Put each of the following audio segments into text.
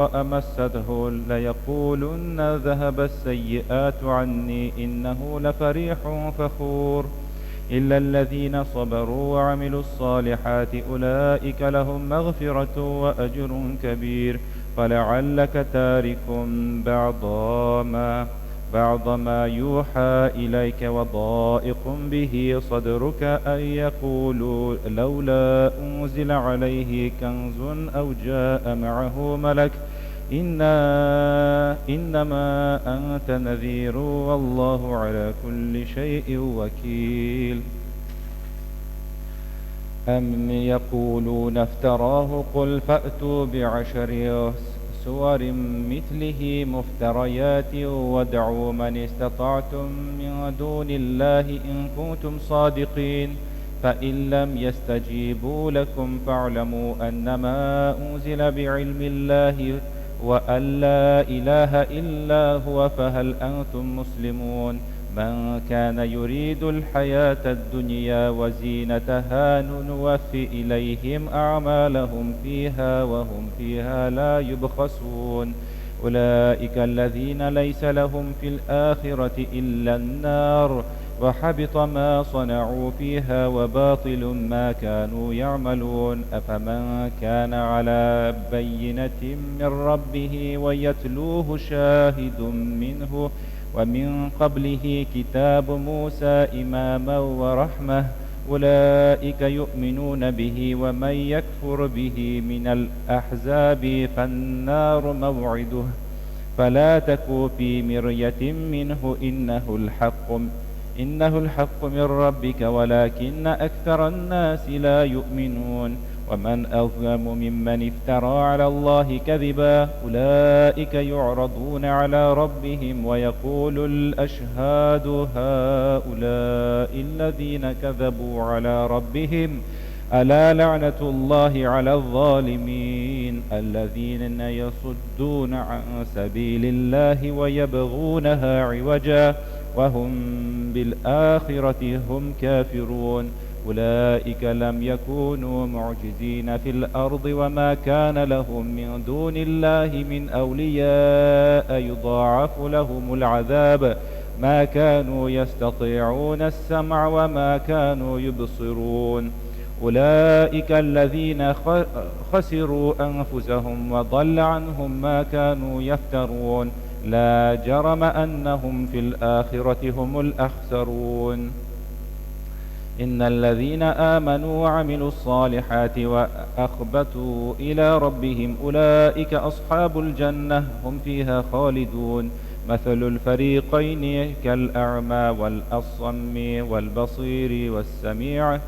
مسته ليقولن ذهب السيئات عني إنه لفريح فخور إلا الذين صبروا وعملوا الصالحات أولئك لهم مغفرة وأجر كبير فلعلك تارك بعض ما يوحى إليك وضائق به صدرك أن يقولوا لولا أنزل عليه كنز أو جاء معه ملك إنما أنت نذير والله على كل شيء وكيل. أم يقولون افتراه قل فأتوا بعشر سور مثله مفتريات وادعوا من استطعتم من دون الله إن كنتم صادقين فإن لم يستجيبوا لكم فاعلموا أنما أنزل بعلم الله وأن لا إله إلا هو فهل أنتم مسلمون. من كان يريد الحياة الدنيا وزينتها نوفي إليهم أعمالهم فيها وهم فيها لا يبخسون. أولئك الذين ليس لهم في الآخرة إلا النار وحبط ما صنعوا فيها وباطل ما كانوا يعملون. أفمن كان على بينة من ربه ويتلوه شاهد منه ومن قبله كتاب موسى إماما ورحمة أولئك يؤمنون به ومن يكفر به من الأحزاب فالنار موعده فلا تكو في مرية منه إنه الحق من ربك ولكن أكثر الناس لا يؤمنون. ومن أظلم ممن افترى على الله كذبا أولئك يعرضون على ربهم ويقول الأشهاد هؤلاء الذين كذبوا على ربهم ألا لعنة الله على الظالمين الذين يصدون عن سبيل الله ويبغونها عوجا وهم بالآخرة هم كافرون. أولئك لم يكونوا معجزين في الأرض وما كان لهم من دون الله من أولياء يضاعف لهم العذاب ما كانوا يستطيعون السمع وما كانوا يبصرون. أولئك الذين خسروا أنفسهم وضل عنهم ما كانوا يفترون لا جرم أنهم في الآخرة هم الأخسرون. إن الذين آمنوا وعملوا الصالحات وأخبتوا إلى ربهم أولئك أصحاب الجنة هم فيها خالدون. مثل الفريقين كالأعمى والأصم والبصير والسميع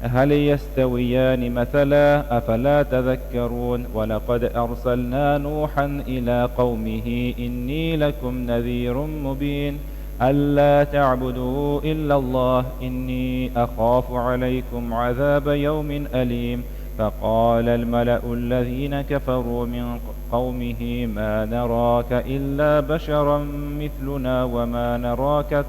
هل يستويان مثلا أفلا تذكرون. ولقد أرسلنا نوحا إلى قومه إني لكم نذير مبين ألا تعبدوا إلا الله إني أخاف عليكم عذاب يوم أليم. فقال الملأ الذين كفروا من قومه ما نراك إلا بشرا مثلنا وما نراك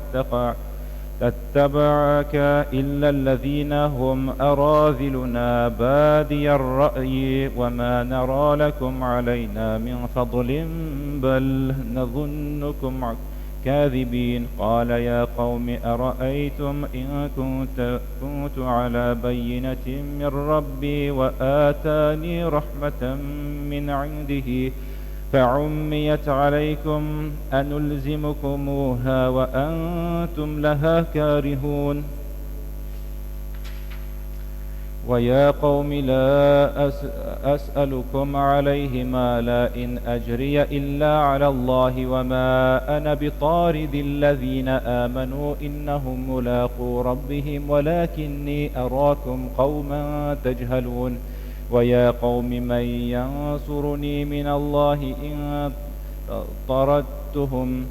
تتبعك إلا الذين هم أراذلنا بادي الرأي وما نرى لكم علينا من فضل بل نظنكم كاذبين. قال يا قوم أرأيتم إن كنت على بينة من ربي وآتاني رحمة من عنده فعميت عليكم أنلزمكموها وأنتم لها كارهون. ويا قوم لا أسألكم عليه مالا إن أجري إلا على الله وما أنا بطارد الذين آمنوا إنهم ملاقو ربهم ولكني أراكم قوما تجهلون. ويا قوم من ينصرني من الله إن طردتهم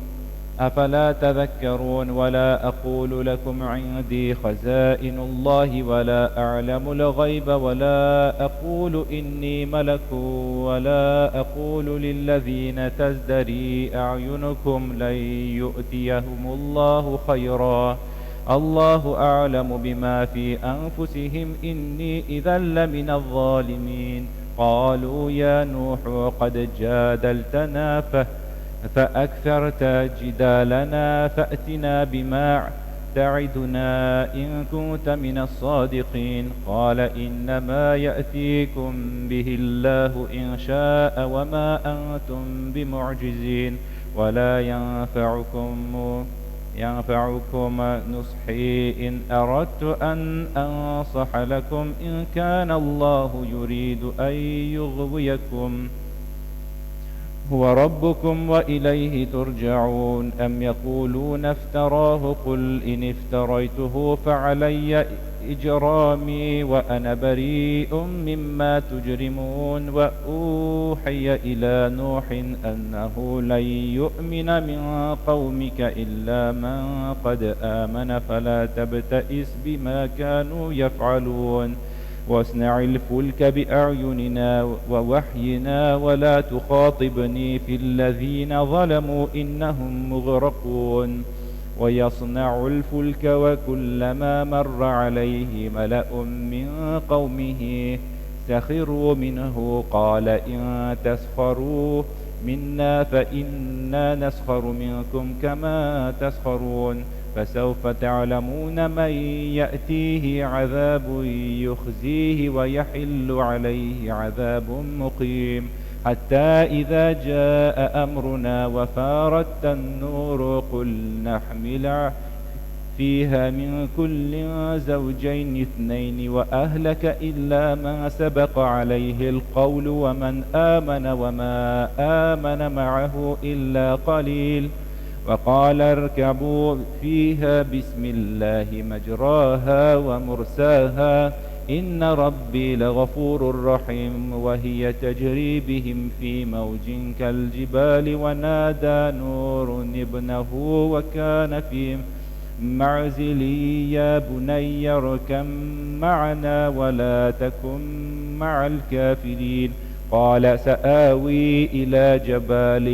أفلا تذكرون. ولا أقول لكم عندي خزائن الله ولا أعلم الغيب ولا أقول إني ملك ولا أقول للذين تزدري أعينكم لن يؤتيهم الله خيرا الله أعلم بما في أنفسهم إني إذا لمن الظالمين. قالوا يا نوح قد جادلتنا فأكثرت جدالنا فأتنا بما تعدنا إن كنت من الصادقين. قال إنما يأتيكم به الله إن شاء وما أنتم بمعجزين ولا ينفعكم نصحي إن أردت أن أنصح لكم إن كان الله يريد أن يغويكم هو ربكم وإليه ترجعون. أم يقولون افتراه قل إن افتريته فعلي إجرامي وأنا بريء مما تجرمون. وأوحي إلى نوح أنه لن يؤمن من قومك إلا من قد آمن فلا تبتئس بما كانوا يفعلون واصنع الفلك بأعيننا ووحينا ولا تخاطبني في الذين ظلموا إنهم مغرقون. ويصنع الفلك وكلما مر عليه ملأ من قومه سخروا منه قال إن تسخروا منا فإنا نسخر منكم كما تسخرون. فسوف تعلمون من يأتيه عذاب يخزيه ويحل عليه عذاب مقيم. حتى إذا جاء أمرنا وفارت النور قل نحمل فيها من كل زوجين اثنين وأهلك إلا ما سبق عليه القول ومن آمن وما آمن معه إلا قليل. وقال اركبوا فيها بسم الله مجراها ومرساها إن ربي لغفور رحيم. وهي تجري بهم في موج كالجبال ونادى نور ابنه وكان في معزل يا بني اركب معنا ولا تكن مع الكافرين. قال سآوي إلى جبال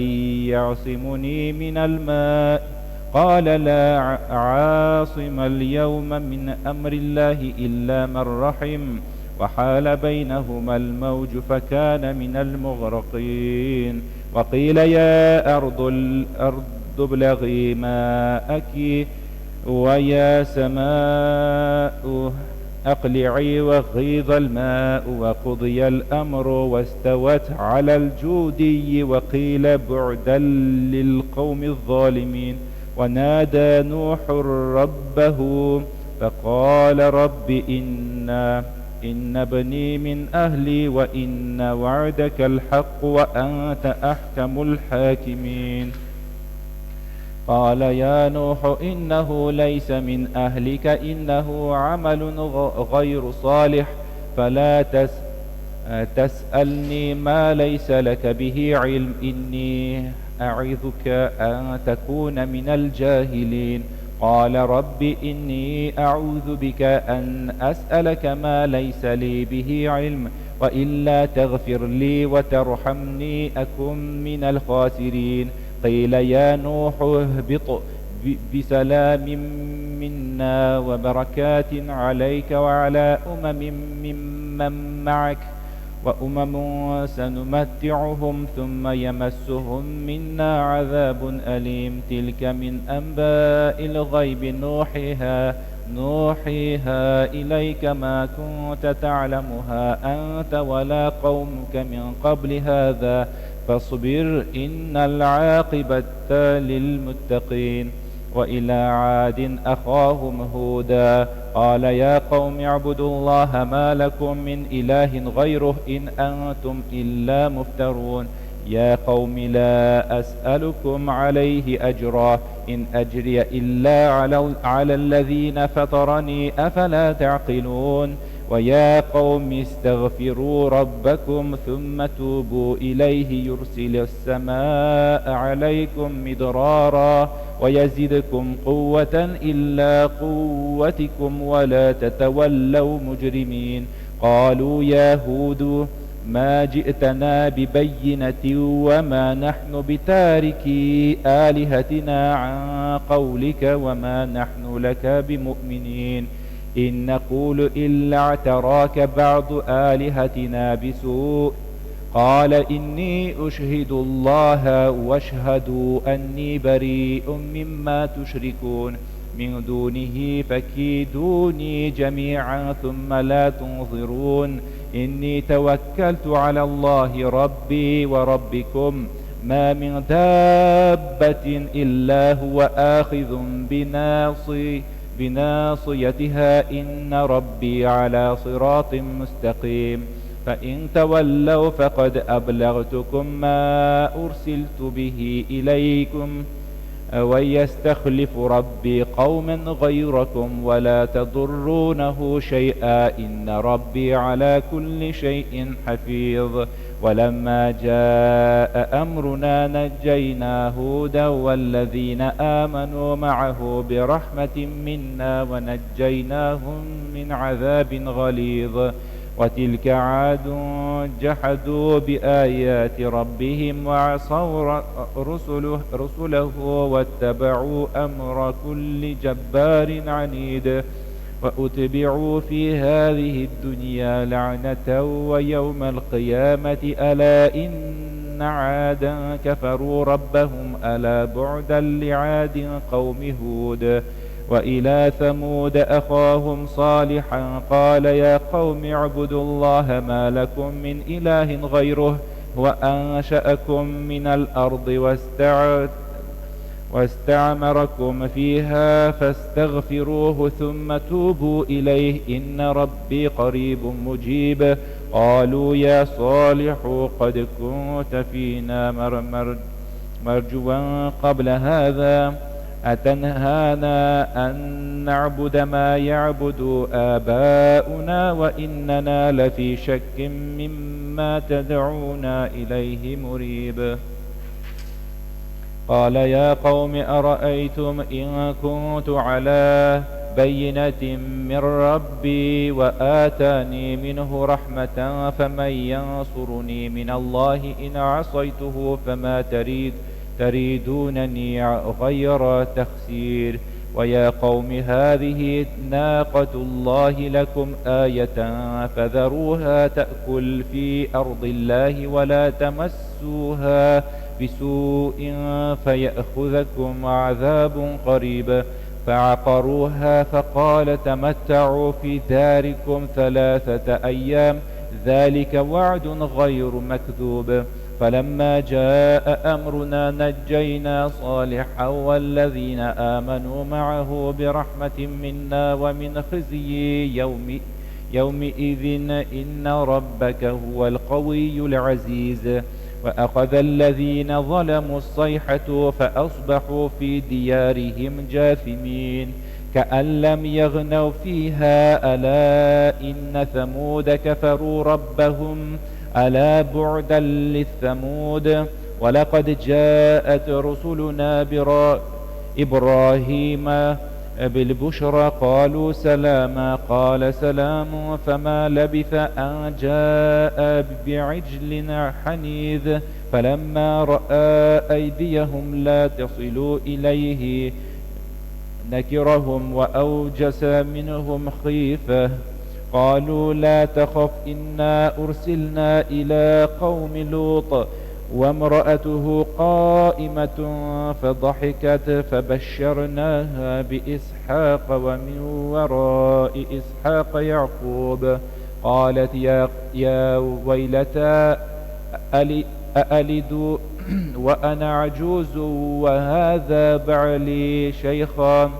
يعصمني من الماء قال لا عاصم اليوم من أمر الله إلا من رحم وحال بينهما الموج فكان من المغرقين. وقيل يا أرض ابلغي ماءك ويا سماء أقلعي وغيض الماء وقضي الأمر واستوت على الجودي وقيل بعدا للقوم الظالمين. ونادى نوح ربه فقال رب إن ابني من أهلي وإن وعدك الحق وأنت أحكم الحاكمين. قال يا نوح إنه ليس من أهلك إنه عمل غير صالح فلا تسألني ما ليس لك به علم إني أعظك أن تكون من الجاهلين. قال رب إني أعوذ بك أن أسألك ما ليس لي به علم وإلا تغفر لي وترحمني أكن من الخاسرين. قيل يا نوح اهبط بسلام منا وبركات عليك وعلى ممن معك وأمم سنمتعهم ثم يمسهم منا عذاب أليم. تلك من أنباء الغيب نوحيها إليك ما كنت تعلمها أنت ولا قومك من قبل هذا فاصبر إن العاقبة للمتقين. وإلى عاد أخاهم هودا قال يا قوم اعبدوا الله ما لكم من إله غيره إن أنتم إلا مفترون. يا قوم لا أسألكم عليه أجرا إن أجري إلا على الذين فطرني أفلا تعقلون. ويا قوم استغفروا ربكم ثم توبوا إليه يرسل السماء عليكم مدرارا ويزدكم قوة إلا قوتكم ولا تتولوا مجرمين. قالوا يا هود ما جئتنا ببينة وما نحن بتاركي آلهتنا عن قولك وما نحن لك بمؤمنين. إن نقول إلا اعتراك بعض آلهتنا بسوء. قال إني أشهد الله واشهدوا أني بريء مما تشركون من دونه فكيدوني جميعا ثم لا تنظرون. إني توكلت على الله ربي وربكم ما من دابة إلا هو آخذ بناصيتها إن ربي على صراط مستقيم. فإن تولوا فقد أبلغتكم ما أرسلت به إليكم ويستخلف ربي قوما غيركم ولا تضرونه شيئا إن ربي على كل شيء حفيظ. ولما جاء أمرنا نجينا هودا والذين آمنوا معه برحمة منا ونجيناهم من عذاب غليظ. وتلك عاد جحدوا بآيات ربهم وعصوا رسله واتبعوا أمر كل جبار عنيد. وأتبعوا في هذه الدنيا لعنة ويوم القيامة ألا إن عادا كفروا ربهم ألا بعدا لعاد قوم هود. وإلى ثمود أخاهم صالحا قال يا قوم اعبدوا الله ما لكم من إله غيره وأنشأكم من الأرض واستعمركم فيها فاستغفروه ثم توبوا إليه إن ربي قريب مجيب. قالوا يا صالح قد كنت فينا مرجوا قبل هذا أتنهانا أن نعبد ما يعبد آباؤنا وإننا لفي شك مما تدعونا إليه مريب. قال يا قوم أرأيتم إن كنت على بينة من ربي وآتاني منه رحمة فمن ينصرني من الله إن عصيته فما تريدونني غير تخسير. ويا قوم هذه ناقة الله لكم آية فذروها تأكل في أرض الله ولا تمسوها بسوء فيأخذكم عذاب قريب. فعقروها فقال تمتعوا في داركم 3 أيام ذلك وعد غير مكذوب. فلما جاء أمرنا نجينا صالحا والذين آمنوا معه برحمة منا ومن خزي يومئذ إن ربك هو القوي العزيز. وأخذ الذين ظلموا الصيحة فأصبحوا في ديارهم جاثمين كأن لم يغنوا فيها ألا إن ثمود كفروا ربهم ألا بعدا للثمود. ولقد جاءت رسلنا إبراهيم بالبشرى قالوا سلاما قال سلام فما لبث أن جاء بعجل حنيذ. فلما رأى أيديهم لا تصل إليه نكرهم وأوجس منهم خيفة. قالوا لا تخف إنا أرسلنا إلى قوم لوط وامرأته قائمة فضحكت فبشرناها بإسحاق ومن وراء إسحاق يعقوب. قالت يا ويلتى أألد وأنا عجوز وهذا بعلي شيخا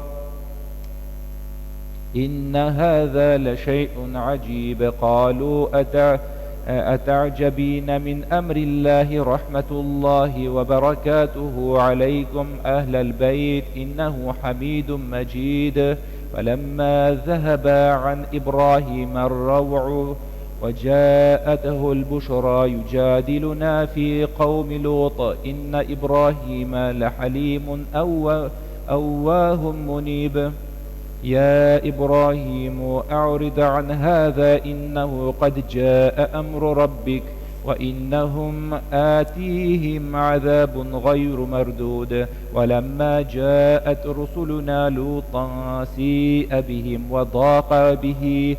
إن هذا لشيء عجيب. قالوا أتعجبين من أمر الله رحمة الله وبركاته عليكم أهل البيت إنه حميد مجيد. فلما ذهب عن إبراهيم الروع وجاءته البشرى يجادلنا في قوم لوط إن إبراهيم لحليم أواه منيب. يا إبراهيم أعرض عن هذا إنه قد جاء أمر ربك وإنهم آتيهم عذاب غير مردود. ولما جاءت رسلنا لوطا سيء بهم وضاق به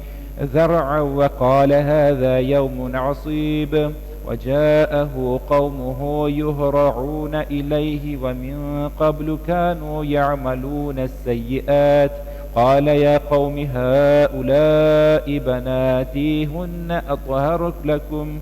ذرعا وقال هذا يوم عصيب، وجاءه قومه يهرعون إليه ومن قبل كانوا يعملون السيئات. قال يا قوم هؤلاء بناتي هن أطهر لكم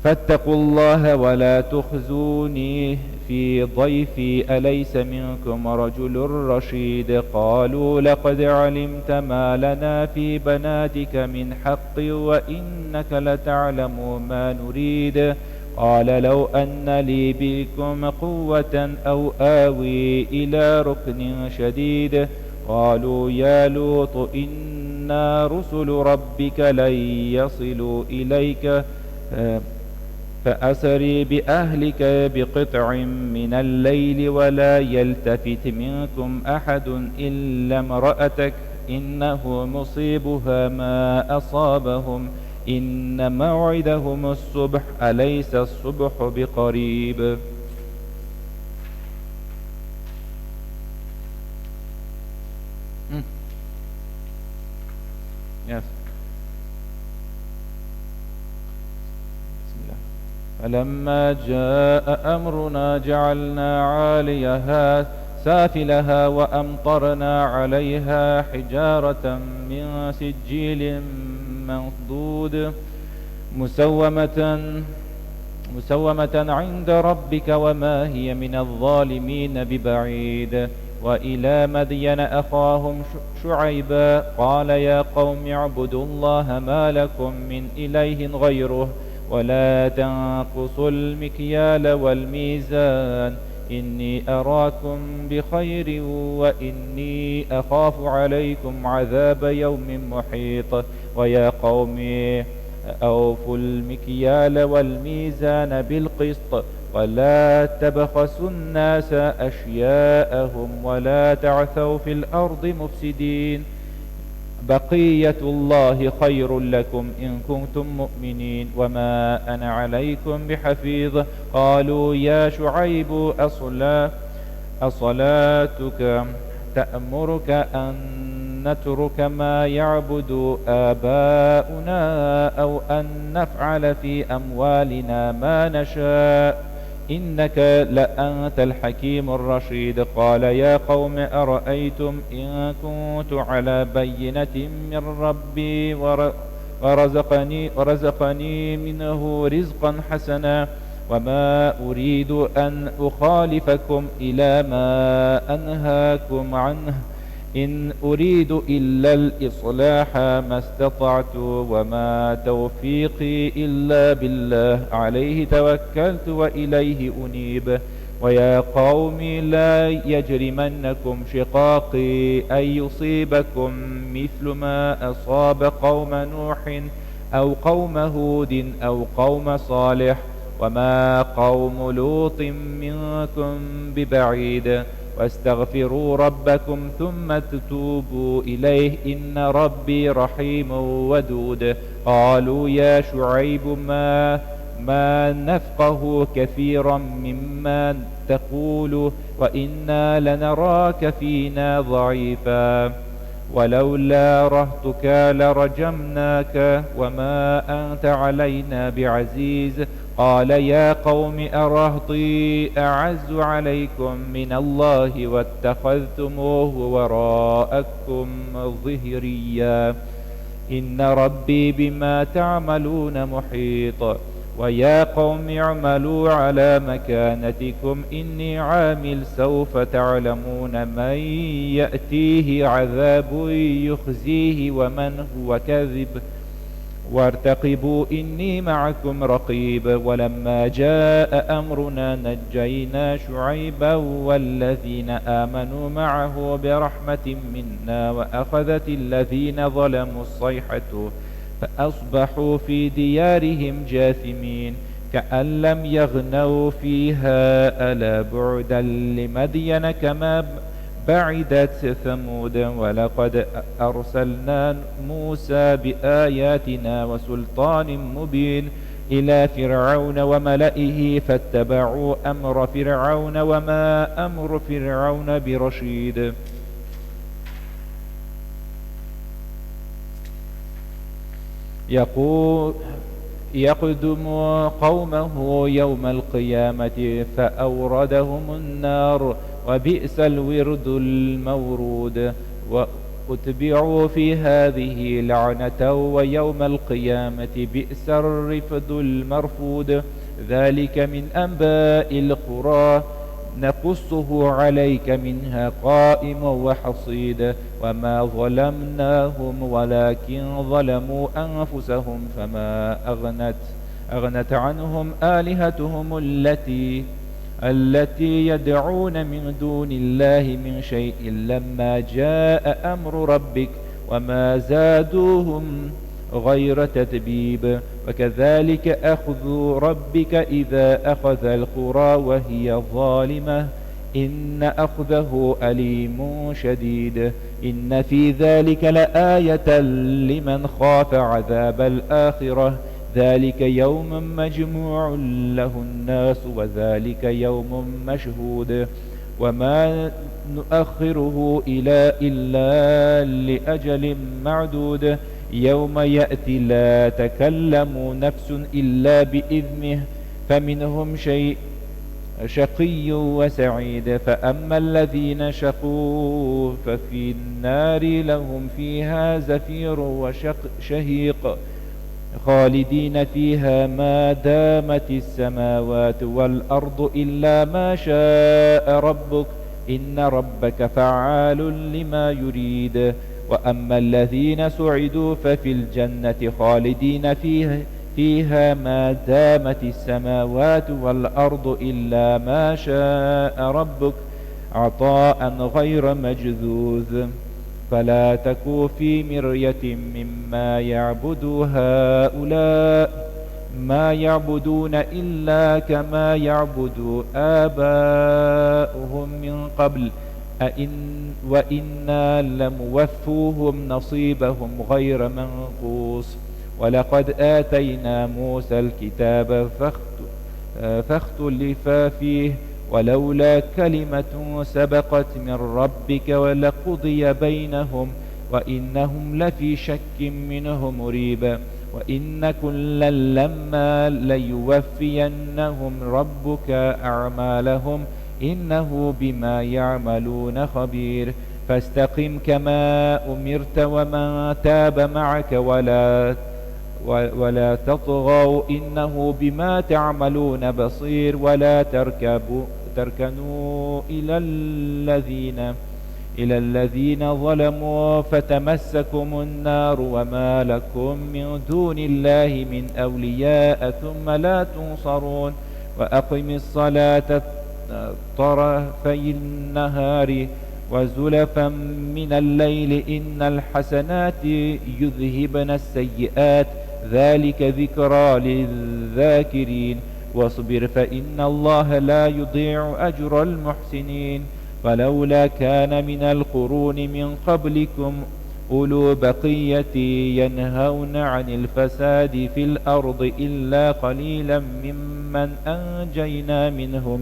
فاتقوا الله ولا تخزوني في ضيفي أليس منكم رجل رشيد. قالوا لقد علمت ما لنا في بناتك من حق وإنك لتعلم ما نريد. قال لو أن لي بكم قوة أو آوي إلى ركن شديد. قالوا يا لوط إنا رسل ربك لن يصلوا إليك فأسري بأهلك بقطع من الليل ولا يلتفت منكم أحد إلا امرأتك إنه مصيبها ما أصابهم إن موعدهم الصبح أليس الصبح بقريب. Yes. فلما جاء أمرنا جعلنا عاليها سافلها وأمطرنا عليها حجارة من سجيل منضود مسومة عند ربك وما هي من الظالمين ببعيد. وإلى مدين أخاهم شعيبا قال يا قوم اعبدوا الله ما لكم من إله غيره ولا تنقصوا المكيال والميزان إني أراكم بخير وإني أخاف عليكم عذاب يوم محيط. ويا قوم أوفوا المكيال والميزان بالقسط ولا تبخسوا الناس أشياءهم ولا تعثوا في الأرض مفسدين. بقية الله خير لكم إن كنتم مؤمنين وما أنا عليكم بحفيظ. قالوا يا شعيب أصلاتك تأمرك أن نترك ما يعبد آباؤنا أو أن نفعل في أموالنا ما نشاء إنك لأنت الحكيم الرشيد. قال يا قوم أرأيتم إن كنت على بينة من ربي ورزقني منه رزقا حسنا وما أريد أن أخالفكم إلى ما أنهاكم عنه إن أريد إلا الإصلاح ما استطعت وما توفيقي إلا بالله عليه توكلت وإليه أنيب. ويا قوم لا يجرمنكم شقاقي أن يصيبكم مثل ما أصاب قوم نوح أو قوم هود أو قوم صالح وما قوم لوط منكم ببعيد. واستغفروا ربكم ثم تتوبوا إليه إن ربي رحيم ودود. قالوا يا شعيب ما نفقه كثيرا مما تقول وإنا لنراك فينا ضعيفا ولولا رهتك لرجمناك وما أنت علينا بعزيز. قال يا قوم أرهطي أعز عليكم من الله واتخذتموه وراءكم ظهريا إن ربي بما تعملون محيط. ويا قوم اعملوا على مكانتكم إني عامل سوف تعلمون من يأتيه عذاب يخزيه ومن هو كذب وارتقبوا إني معكم رقيب. ولما جاء أمرنا نجينا شعيبا والذين آمنوا معه برحمة منا وأخذت الذين ظلموا الصيحة فأصبحوا في ديارهم جاثمين كأن لم يغنوا فيها ألا بعدا لمدين كما بعدت ثمود. ولقد أرسلنا موسى بآياتنا وسلطان مبين إلى فرعون وملئه فاتبعوا أمر فرعون وما أمر فرعون برشيد. يقدم قومه يوم القيامة فأوردهم النار وبئس الورد المورود، وأتبعوا في هذه لعنة ويوم القيامة بئس الرفد المرفود. ذلك من أنباء القرى نقصه عليك منها قائم وحصيد، وما ظلمناهم ولكن ظلموا أنفسهم، فما أغنت عنهم آلهتهم التي يدعون من دون الله من شيء لما جاء أمر ربك، وما زادوهم غير تتبيب. وكذلك أخذ ربك إذا أخذ القرى وهي ظالمة إن أخذه أليم شديد. إن في ذلك لآية لمن خاف عذاب الآخرة، ذلك يوم مجموع له الناس وذلك يوم مشهود، وما نؤخره إلا لأجل معدود. يوم يأتي لا تكلم نفس إلا بإذنه، فمنهم شقي وسعيد. فأما الذين شقوا ففي النار لهم فيها زفير وشهيق خالدين فيها ما دامت السماوات والأرض إلا ما شاء ربك، إن ربك فعال لما يريد. وأما الذين سعدوا ففي الجنة خالدين فيها ما دامت السماوات والأرض إلا ما شاء ربك عطاء غير مجذوذ. فلا تكو في مرية مما يعبد هؤلاء، ما يعبدون إلا كما يعبد آباؤهم من قبل، وإنا لموفوهم نصيبهم غير منقوص. ولقد آتينا موسى الكتاب فاختلف فيه، ولولا كلمة سبقت من ربك ولقضي بينهم، وإنهم لفي شك منه مريب. وإن كلا لما ليوفينهم ربك أعمالهم إنه بما يعملون خبير. فاستقم كما أمرت ومن تاب معك ولا تطغوا إنه بما تعملون بصير. ولا تركنوا إلى الذين ظلموا فتمسكم النار وما لكم من دون الله من أولياء ثم لا تنصرون. وأقم الصلاة طرفي النهار وزلفا من الليل إن الحسنات يذهبن السيئات ذلك ذكرى للذاكرين. واصبر فإن الله لا يضيع أجر المحسنين. فلولا كان من القرون من قبلكم أولو بقية ينهون عن الفساد في الأرض إلا قليلا ممن أنجينا منهم،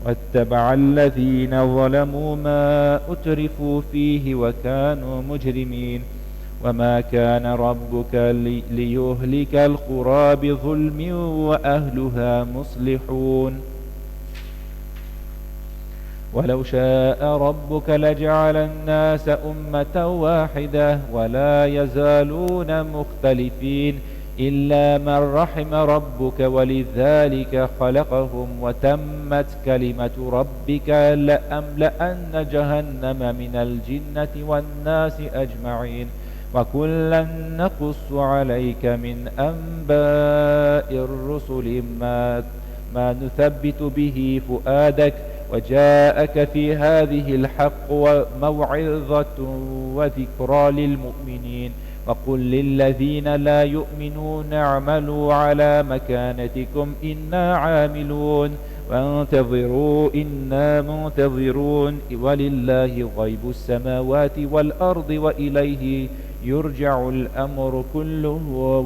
واتبع الذين ظلموا ما أترفوا فيه وكانوا مجرمين. وما كان ربك ليهلك القرى بظلم وأهلها مصلحون. ولو شاء ربك لجعل الناس أمة واحدة ولا يزالون مختلفين إلا من رحم ربك ولذلك خلقهم. وتمت كلمة ربك لأملأن جهنم من الجنة والناس أجمعين. وكلا نقص عليك من أنباء الرسل ما نثبت به فؤادك، وجاءك في هذه الحق وموعظة وذكرى للمؤمنين. وقل للذين لا يؤمنون اعملوا على مكانتكم إنا عاملون وانتظروا إنا منتظرون. ولله غيب السماوات والأرض وإليه يرجع الأمر كله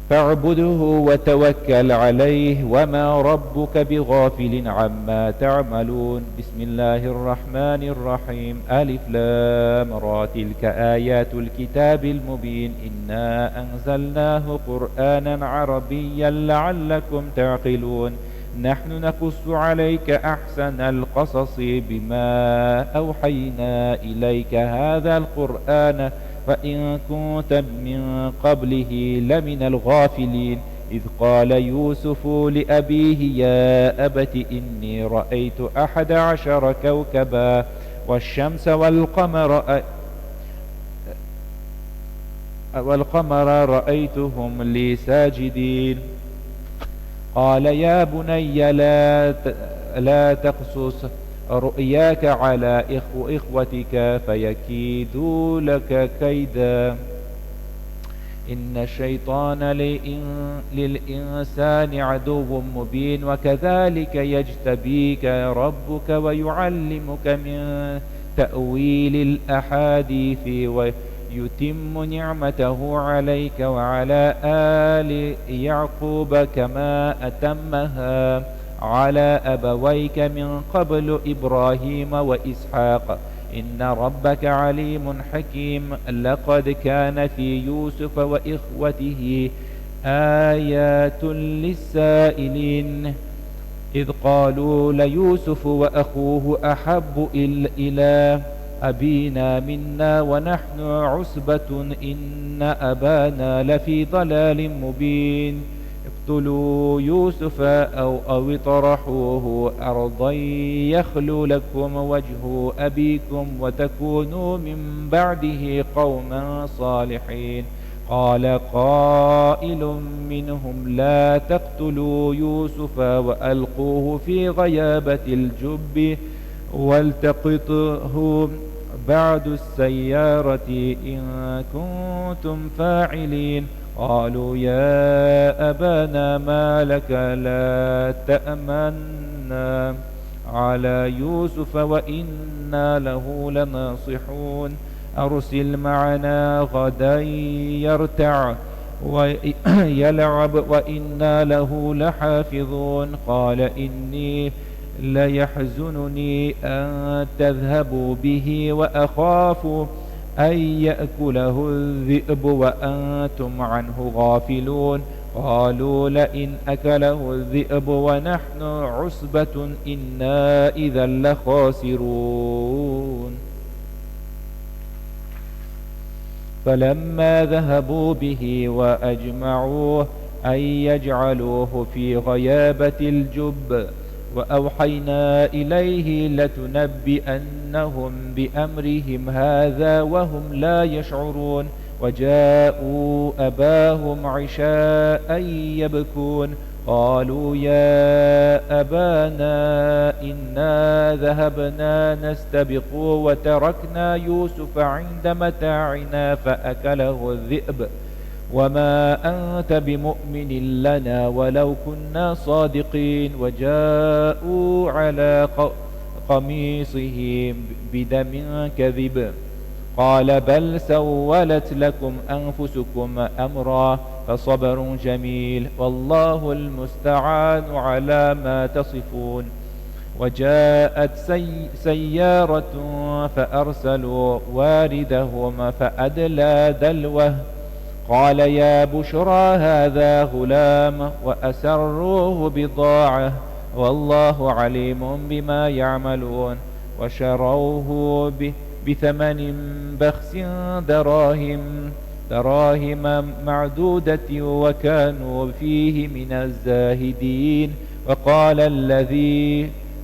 فاعبده وتوكل عليه وما ربك بغافل عما تعملون. بسم الله الرحمن الرحيم. ألف لام را تلك آيات الكتاب المبين إنا أنزلناه قرآنا عربيا لعلكم تعقلون. نحن نقص عليك أحسن القصص بما أوحينا إليك هذا القرآن وإن كنت من قبله لمن الغافلين. إذ قال يوسف لأبيه يا أبت إني رأيت 11 كوكبا والشمس والقمر رأيتهم لي ساجدين. قال يا بني لا تقصص رؤياك على إخوتك فيكيدوا لك كيدا إن الشيطان للإنسان عدو مبين. وكذلك يجتبيك ربك ويعلمك من تأويل الأحاديث ويتم نعمته عليك وعلى آل يعقوب كما أتمها على أبويك من قبل إبراهيم وإسحاق إن ربك عليم حكيم. لقد كان في يوسف وإخوته آيات للسائلين إذ قالوا ليوسف وأخوه أحب إلى أبينا منا ونحن عصبة إن أبانا لفي ضلال مبين. اقتلوا يوسف أو اطرحوه أرضا يخل لكم وجه أبيكم وتكونوا من بعده قوما صالحين. قال قائل منهم لا تقتلوا يوسف وألقوه في غيابة الجب والتقطه بعد السيارة إن كنتم فاعلين. قالوا يا أبانا ما لك لا تأمنا على يوسف وإنا له لناصحون. أرسل معنا غدا يرتع ويلعب وإنا له لحافظون. قال إني ليحزنني أن تذهبوا به وأخاف أن يأكله الذئب وأنتم عنه غافلون. قالوا لئن أكله الذئب ونحن عصبة إنا إذا لخاسرون. فلما ذهبوا به وأجمعوا أن يجعلوه في غيابة الجب وأوحينا إليه لتنبئنهم بأمرهم هذا وهم لا يشعرون. وجاءوا أباهم عشاء يبكون. قالوا يا أبانا إنا ذهبنا نستبق وتركنا يوسف عند متاعنا فأكله الذئب وما أنت بمؤمن لنا ولو كنا صادقين. وجاءوا على قميصه بدم كذب قال بل سولت لكم أنفسكم أمرا فصبر جميل والله المستعان على ما تصفون. وجاءت سيارة فأرسلوا واردهم فأدلى دلوه قال يا بشرى هذا غلام وأسروه بضاعة والله عليم بما يعملون. وشروه بثمن بخس دراهم معدودة وكانوا فيه من الزاهدين.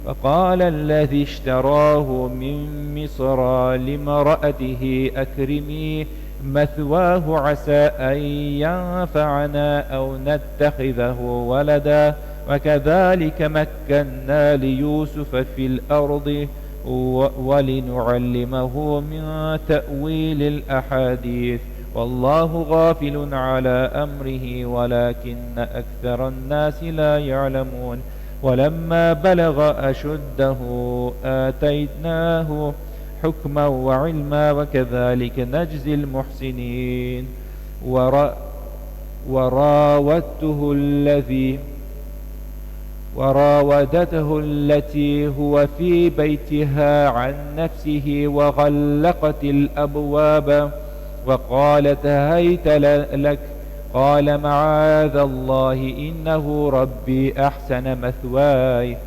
وقال الذي اشتراه من مصر لامرأته أكرمي مثواه عسى أن ينفعنا أو نتخذه ولدا. وكذلك مكنا ليوسف في الأرض ولنعلمه من تأويل الأحاديث والله غافل على أمره ولكن أكثر الناس لا يعلمون. ولما بلغ أشده آتيناه حكما وعلما وكذلك نجزي المحسنين. وراودته التي هو في بيتها عن نفسه وغلقت الأبواب وقالت هيت لك. قال معاذ الله إنه ربي أحسن مثواي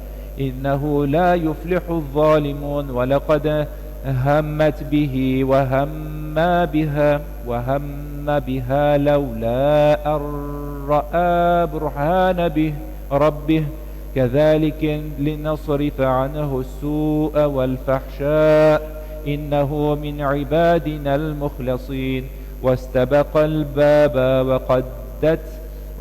إنه لا يفلح الظالمون. ولقد همت به وهم بها لولا أن رأى برهان ربه كذلك لنصرف عنه السوء والفحشاء إنه من عبادنا المخلصين. واستبق الباب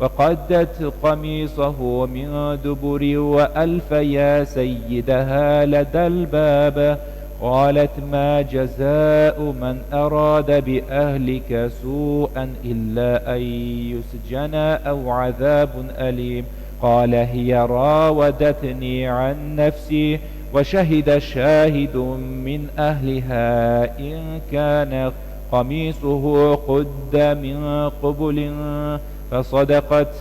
وقدت قميصه من دبر وألف يا سيدها لدى الباب. قالت ما جزاء من أراد بأهلك سوءا إلا أن يسجن أو عذاب أليم. قال هي راودتني عن نفسي وشهد شاهد من أهلها إن كان قميصه قد من قبل فصدقت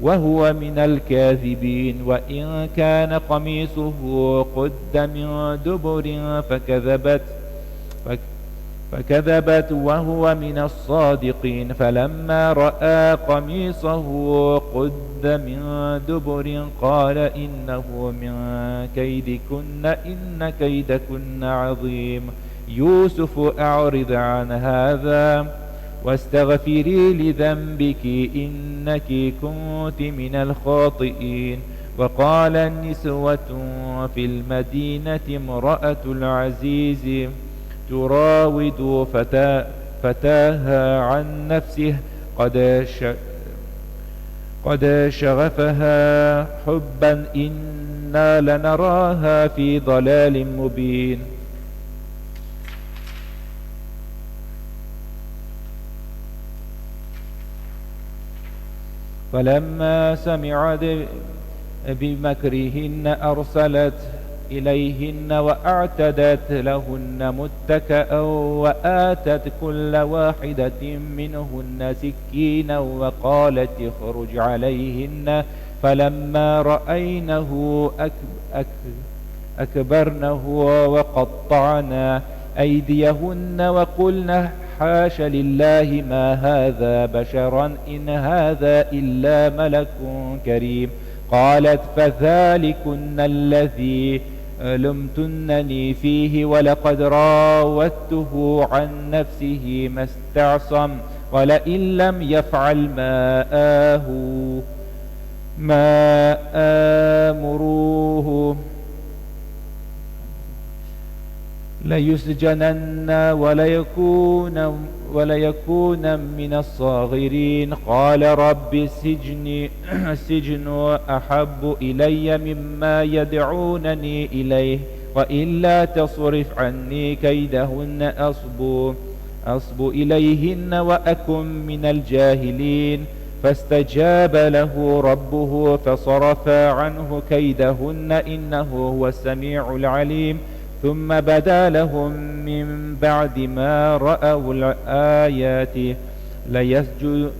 وهو من الكاذبين وإن كان قميصه قد من دبر فكذبت وهو من الصادقين. فلما رأى قميصه قد من دبر قال إنه من كيدكن إن كيدكن عظيم. يوسف أعرض عن هذا واستغفري لذنبك إنك كنت من الخاطئين. وقال النسوة في المدينة امرأة العزيز تراود فتاها عن نفسه قد شغفها حبا إنا لنراها في ضلال مبين. فلما سمعت بمكرهن أرسلت إليهن وأعتدت لهن متكأ وآتت كل واحدة منهن سكينا وقالت اخرج عليهن. فلما رأينه أكبرنه وقطعنا أيديهن وقلن حاش لله ما هذا بشرا إن هذا إلا ملك كريم. قالت فذلكن الذي لمتنني فيه ولقد راودته عن نفسه ما استعصم ولئن لم يفعل ما آمروه ليسجنن وليكون من الصاغرين. قال رب السجن أحب إلي مما يدعونني إليه وإلا تصرف عني كيدهن أصب إليهن وأكن من الجاهلين. فاستجاب له ربه فصرف عنه كيدهن إنه هو السميع العليم. ثم بدا لهم من بعد ما رأوا الآيات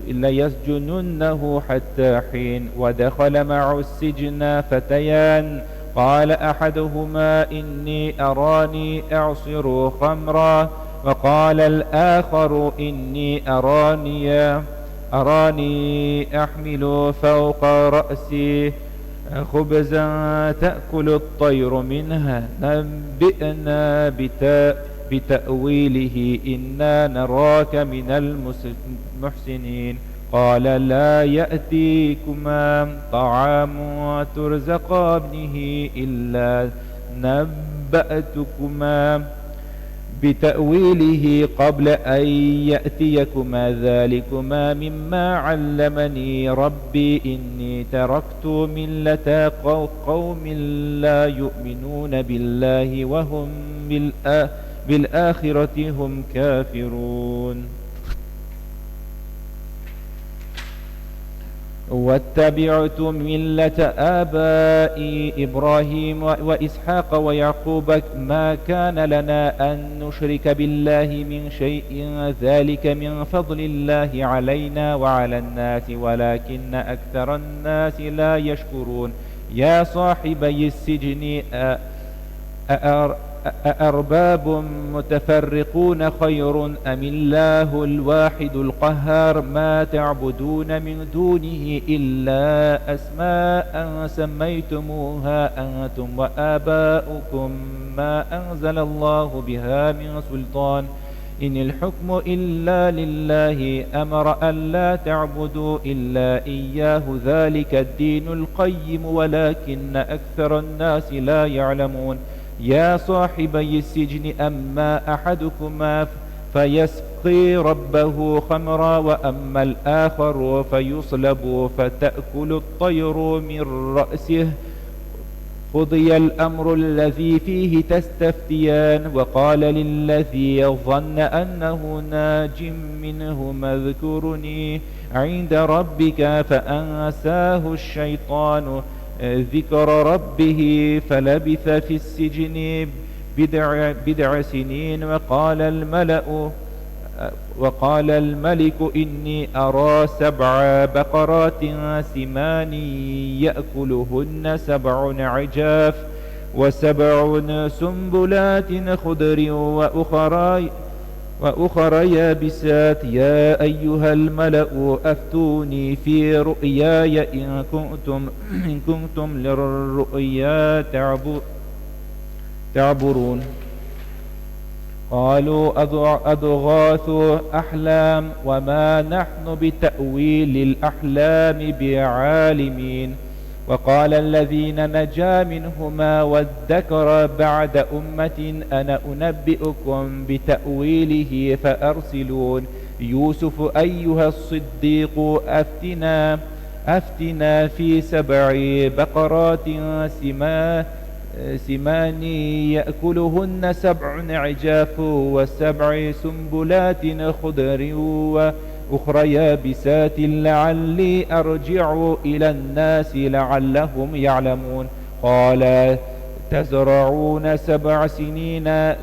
ليسجننه حتى حين. ودخل معه السجن فتيان قال أحدهما إني أراني أعصر خمرا وقال الآخر إني أراني أحمل فوق رأسي خبزا تأكل الطير منها نبئنا بتأويله إنا نراك من المحسنين. قال لا يأتيكما طعام ترزق ابنه إلا نبأتكما بتأويله قبل أن يأتيكما ذلكما مما علمني ربي إني تركت ملة قوم لا يؤمنون بالله وهم بالآخرة هم كافرون. واتبعت ملة آبائي إبراهيم وإسحاق ويعقوب ما كان لنا أن نشرك بالله من شيء ذلك من فضل الله علينا وعلى الناس ولكن أكثر الناس لا يشكرون يا صاحبي السجن أأرباب متفرقون خير أم الله الواحد القهار ما تعبدون من دونه إلا أسماء سميتموها أنتم وآباؤكم ما أنزل الله بها من سلطان إن الحكم إلا لله أمر ألا تعبدوا إلا إياه ذلك الدين القيم ولكن أكثر الناس لا يعلمون يا صاحبي السجن أما أحدكما فيسقي ربه خمرا وأما الآخر فيصلب فتأكل الطير من رأسه قضي الأمر الذي فيه تستفتيان وقال للذي ظن أنه ناج منهما اذكرني عند ربك فأنساه الشيطان ذكر ربه فلبث في السجن بضع سنين وقال الملك إني أرى 7 بقرات سمان يأكلهن 7 عجاف و7 سنبلات خضر وأخرى يابسات يا أيها الملأ أفتوني في رؤياي إن كنتم للرؤيا تعبرون قالوا أضغاث أحلام وما نحن بتأويل الأحلام بعالمين وقال الذين نجا منهما وادكر بعد أمة أنا أنبئكم بتأويله فأرسلون يوسف أيها الصديق أفتنا في 7 بقرات سمان يأكلهن 7 عجاف و7 سنبلات خضر وأخرى يابسات لعلي أرجع إلى الناس لعلهم يعلمون قال تزرعون 7 سنين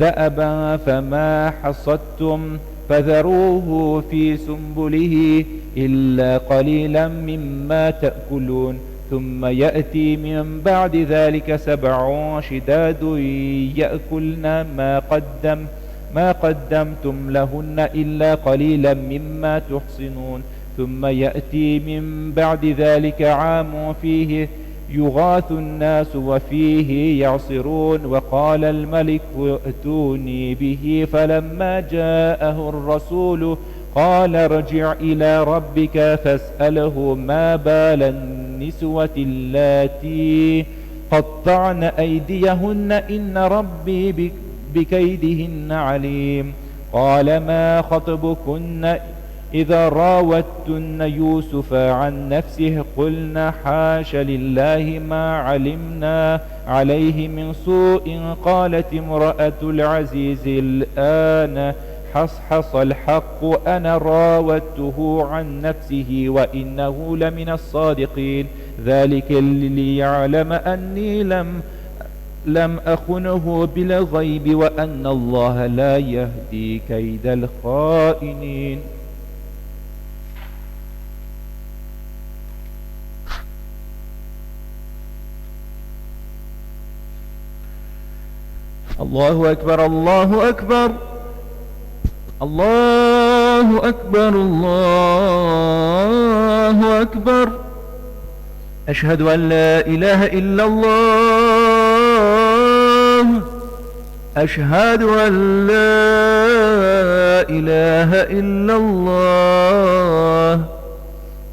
دأبا فما حصدتم فذروه في سنبله إلا قليلا مما تأكلون ثم يأتي من بعد ذلك 7 شداد يأكلن ما قدمتم لهن إلا قليلا مما تحصنون ثم يأتي من بعد ذلك عام فيه يغاث الناس وفيه يعصرون وقال الملك ائتوني به فلما جاءه الرسول قال ارجع إلى ربك فاسأله ما بال النسوة اللاتي قطعن أيديهن إن ربي بكيدهن عليم قال ما خطبكن إذا راوتن يوسف عن نفسه قلنا حاش لله ما علمنا عليه من سوء قالت امرأة العزيز الآن حصحص الحق أنا راودته عن نفسه وإنه لمن الصادقين ذلك ليعلم أني لم أخنه بالغيب وأن الله لا يهدي كيد الخائنين. الله أكبر الله أكبر الله أكبر الله أكبر أشهد أن لا إله إلا الله أشهد أن لا إله إلا الله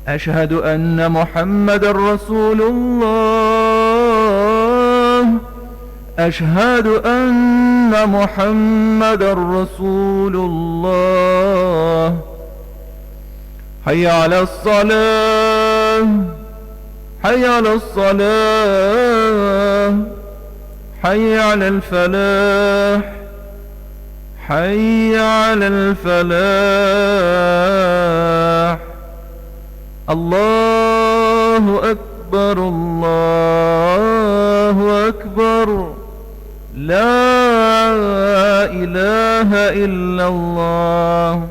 أشهد أن محمد رسول الله أشهد أن محمد رسول الله حي على الصلاة حي على الصلاة حي على الفلاح حي على الفلاح الله أكبر الله أكبر لا إله إلا الله.